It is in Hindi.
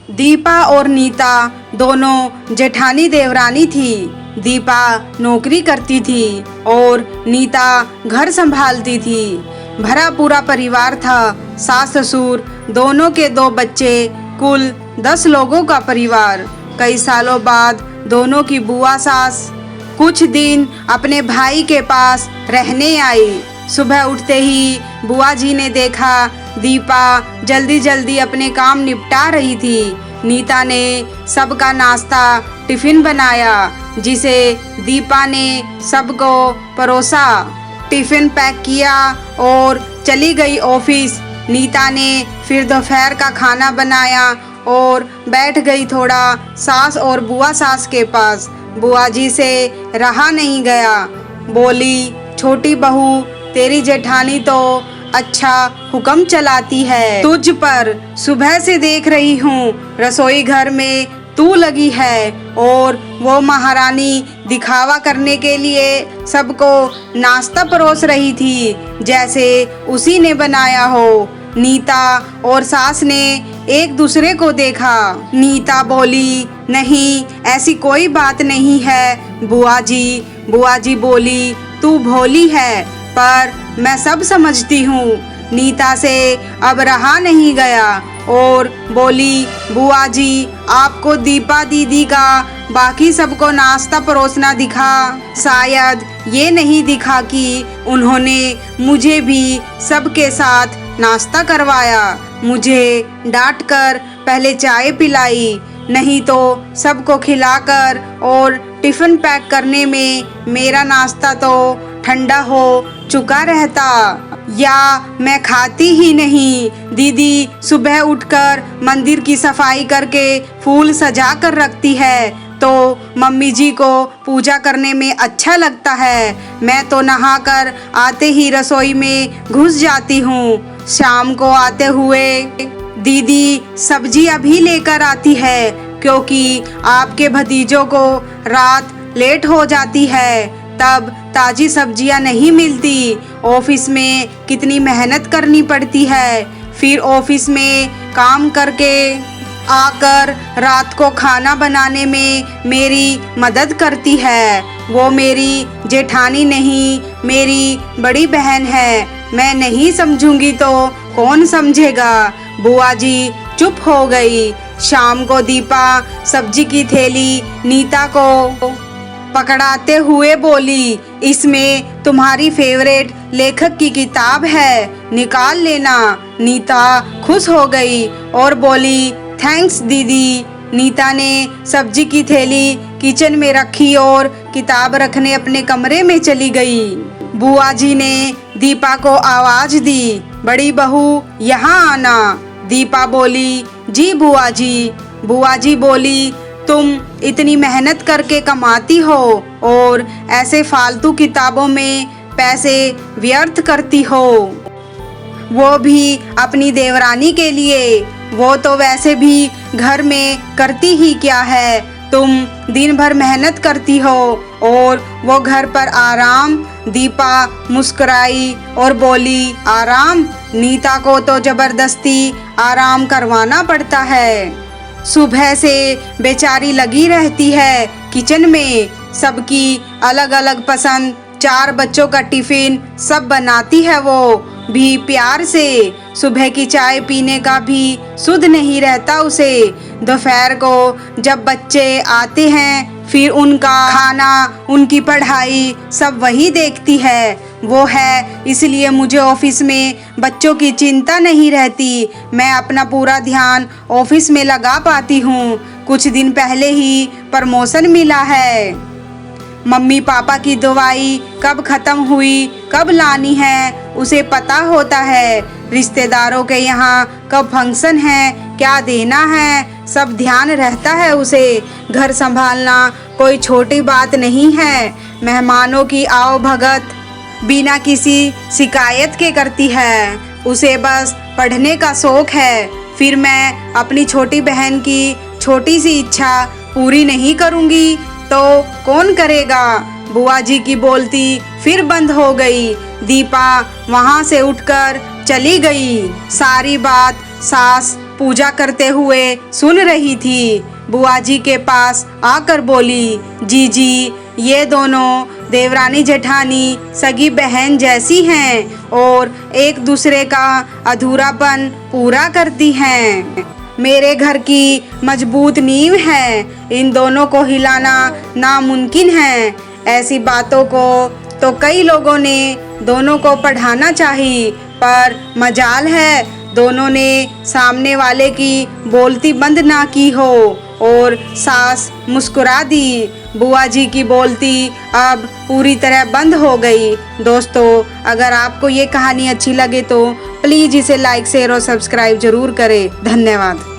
दीपा और नीता दोनों जेठानी देवरानी थी। दीपा नौकरी करती थी और नीता घर संभालती थी। भरा पूरा परिवार था, सास ससुर दोनों के 2 बच्चे, कुल 10 लोगों का परिवार। कई सालों बाद दोनों की बुआ सास कुछ दिन अपने भाई के पास रहने आई। सुबह उठते ही बुआ जी ने देखा दीपा जल्दी जल्दी अपने काम निपटा रही थी। नीता ने सबका नाश्ता टिफिन बनाया, जिसे दीपा ने सबको परोसा। टिफिन पैक किया और चली गई ऑफिस। नीता ने फिर दोपहर का खाना बनाया और बैठ गई थोड़ा सास और बुआ सास के पास। बुआ जी से रहा नहीं गया, बोली, छोटी बहू तेरी जेठानी तो अच्छा हुक्म चलाती है तुझ पर। सुबह से देख रही हूँ रसोई घर में तू लगी है और वो महारानी दिखावा करने के लिए सबको नाश्ता परोस रही थी, जैसे उसी ने बनाया हो। नीता और सास ने एक दूसरे को देखा। नीता बोली, नहीं ऐसी कोई बात नहीं है बुआ जी। बुआ जी बोली, तू भोली है पर मैं सब समझती हूँ। नीता से अब रहा नहीं गया और बोली, बुआ जी आपको दीपा दीदी का बाकी सबको नाश्ता परोसना दिखा, शायद ये नहीं दिखा कि उन्होंने मुझे भी सबके साथ नाश्ता करवाया, मुझे डांट कर पहले चाय पिलाई, नहीं तो सबको खिलाकर और टिफिन पैक करने में मेरा नाश्ता तो ठंडा हो चुका रहता, या मैं खाती ही नहीं। दीदी सुबह उठकर मंदिर की सफाई करके फूल सजा कर रखती है तो मम्मी जी को पूजा करने में अच्छा लगता है। मैं तो नहाकर आते ही रसोई में घुस जाती हूँ। शाम को आते हुए दीदी सब्जी अभी लेकर आती है, क्योंकि आपके भतीजों को रात लेट हो जाती है, तब ताजी सब्जियां नहीं मिलती। ऑफिस में कितनी मेहनत करनी पड़ती है, फिर ऑफिस में काम करके आकर रात को खाना बनाने में मेरी मदद करती है। वो मेरी जेठानी नहीं, मेरी बड़ी बहन है। मैं नहीं समझूंगी तो कौन समझेगा। बुआ जी चुप हो गई। शाम को दीपा सब्जी की थैली नीता को पकड़ाते हुए बोली, इसमें तुम्हारी फेवरेट लेखक की किताब है, निकाल लेना। नीता खुश हो गई और बोली, थैंक्स दीदी। नीता ने सब्जी की थैली किचन में रखी और किताब रखने अपने कमरे में चली गई। बुआ जी ने दीपा को आवाज दी, बड़ी बहू यहाँ आना। दीपा बोली, जी बुआ जी। बुआ जी बोली, तुम इतनी मेहनत करके कमाती हो और ऐसे फालतू किताबों में पैसे व्यर्थ करती हो, वो भी अपनी देवरानी के लिए। वो तो वैसे भी घर में करती ही क्या है, तुम दिन भर मेहनत करती हो और वो घर पर आराम। दीपा मुस्कुराई और बोली, आराम? नीता को तो जबरदस्ती आराम करवाना पड़ता है। सुबह से बेचारी लगी रहती है किचन में, सबकी अलग अलग पसंद, 4 बच्चों का टिफिन सब बनाती है, वो भी प्यार से। सुबह की चाय पीने का भी सुध नहीं रहता उसे। दोपहर को जब बच्चे आते हैं फिर उनका खाना, उनकी पढ़ाई सब वही देखती है। वो है इसलिए मुझे ऑफिस में बच्चों की चिंता नहीं रहती। मैं अपना पूरा ध्यान ऑफिस में लगा पाती हूँ। कुछ दिन पहले ही प्रमोशन मिला है। मम्मी पापा की दवाई कब ख़त्म हुई, कब लानी है, उसे पता होता है। रिश्तेदारों के यहाँ कब फंक्शन है, क्या देना है, सब ध्यान रहता है उसे। घर संभालना कोई छोटी बात नहीं है। मेहमानों की आओ भगत बिना किसी शिकायत के करती है। उसे बस पढ़ने का शौक है। फिर मैं अपनी छोटी बहन की छोटी सी इच्छा पूरी नहीं करूँगी तो कौन करेगा। बुआ जी की बोलती फिर बंद हो गई। दीपा वहाँ से उठकर चली गई। सारी बात सास पूजा करते हुए सुन रही थी। बुआ जी के पास आकर बोली, जीजी ये दोनों देवरानी जेठानी सगी बहन जैसी हैं और एक दूसरे का अधूरापन पूरा करती हैं। मेरे घर की मजबूत नींव है, इन दोनों को हिलाना नामुमकिन है। ऐसी बातों को तो कई लोगों ने दोनों को पढ़ाना चाहिए, पर मजाल है दोनों ने सामने वाले की बोलती बंद ना की हो और सास मुस्कुरा दी। बुआ जी की बोलती अब पूरी तरह बंद हो गई। दोस्तों, अगर आपको ये कहानी अच्छी लगे तो प्लीज़ इसे लाइक शेयर और सब्सक्राइब जरूर करें। धन्यवाद।